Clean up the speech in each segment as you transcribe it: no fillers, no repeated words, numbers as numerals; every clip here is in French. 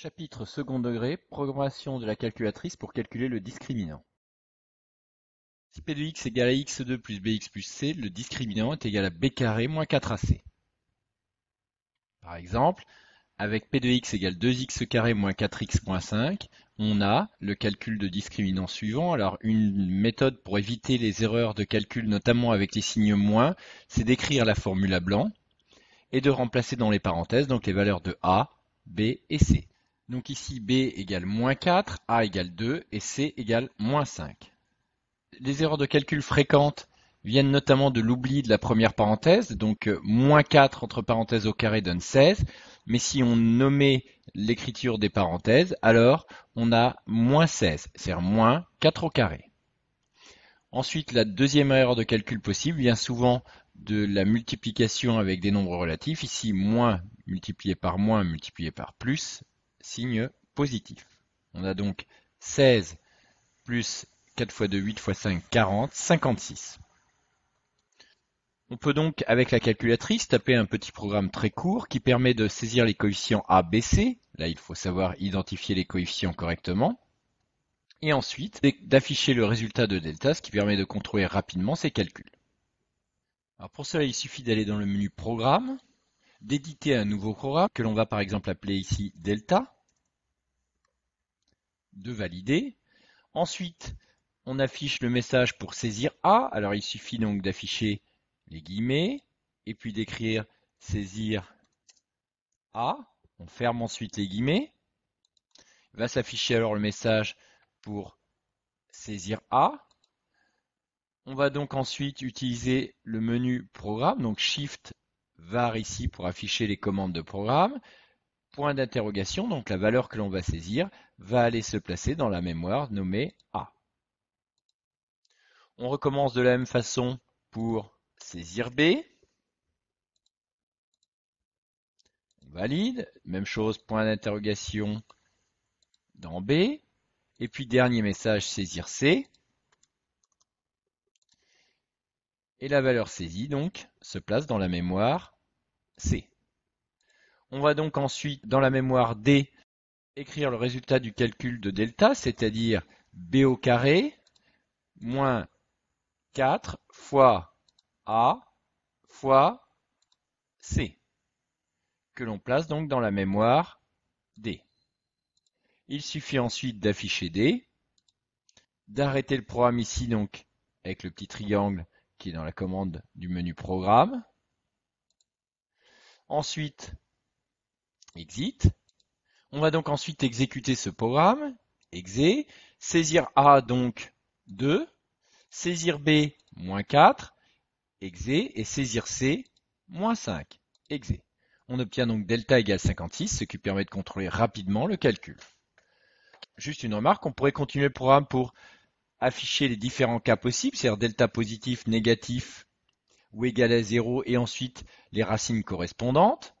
Chapitre second degré, programmation de la calculatrice pour calculer le discriminant. Si p de x égale à x2 plus bx plus c, le discriminant est égal à b carré moins 4ac. Par exemple, avec p de x égale 2x carré moins 4x moins 5, on a le calcul de discriminant suivant. Alors une méthode pour éviter les erreurs de calcul, notamment avec les signes moins, c'est d'écrire la formule à blanc et de remplacer dans les parenthèses donc les valeurs de a, b et c. Donc ici b égale moins 4, a égale 2 et c égale moins 5. Les erreurs de calcul fréquentes viennent notamment de l'oubli de la première parenthèse, donc moins 4 entre parenthèses au carré donne 16, mais si on nommait l'écriture des parenthèses, alors on a moins 16, c'est-à-dire moins 4 au carré. Ensuite, la deuxième erreur de calcul possible vient souvent de la multiplication avec des nombres relatifs, ici moins multiplié par plus, signe positif. On a donc 16 plus 4 fois 2, 8 fois 5, 40, 56. On peut donc, avec la calculatrice, taper un petit programme très court qui permet de saisir les coefficients A, B, C. Là, il faut savoir identifier les coefficients correctement. Et ensuite, d'afficher le résultat de delta, ce qui permet de contrôler rapidement ces calculs. Alors pour cela, il suffit d'aller dans le menu Programme, d'éditer un nouveau programme, que l'on va par exemple appeler ici delta, de valider. Ensuite, on affiche le message pour saisir A. Alors il suffit donc d'afficher les guillemets et puis d'écrire saisir A. On ferme ensuite les guillemets. Il va s'afficher alors le message pour saisir A. On va donc ensuite utiliser le menu programme, donc Shift var ici pour afficher les commandes de programme. Point d'interrogation, donc la valeur que l'on va saisir, va aller se placer dans la mémoire nommée A. On recommence de la même façon pour saisir B. On valide. Même chose, point d'interrogation dans B. Et puis dernier message, saisir C. Et la valeur saisie, donc, se place dans la mémoire C. On va donc ensuite, dans la mémoire D, écrire le résultat du calcul de delta, c'est-à-dire B au carré moins 4 fois A fois C, que l'on place donc dans la mémoire D. Il suffit ensuite d'afficher D, d'arrêter le programme ici donc avec le petit triangle qui est dans la commande du menu Programme. Ensuite, Exit. On va donc ensuite exécuter ce programme, exe, saisir A donc 2, saisir B moins 4, exe, et saisir C moins 5, exe. On obtient donc delta égale 56, ce qui permet de contrôler rapidement le calcul. Juste une remarque, on pourrait continuer le programme pour afficher les différents cas possibles, c'est-à-dire delta positif, négatif ou égal à 0, et ensuite les racines correspondantes.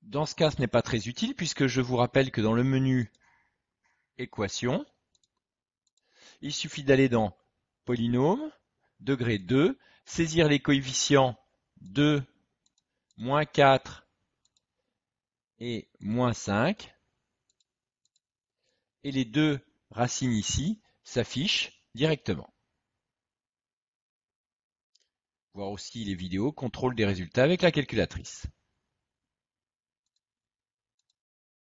Dans ce cas, ce n'est pas très utile puisque je vous rappelle que dans le menu Équation, il suffit d'aller dans Polynôme, degré 2, saisir les coefficients 2, moins 4 et moins 5, et les deux racines ici s'affichent directement. Voir aussi les vidéos contrôle des résultats avec la calculatrice.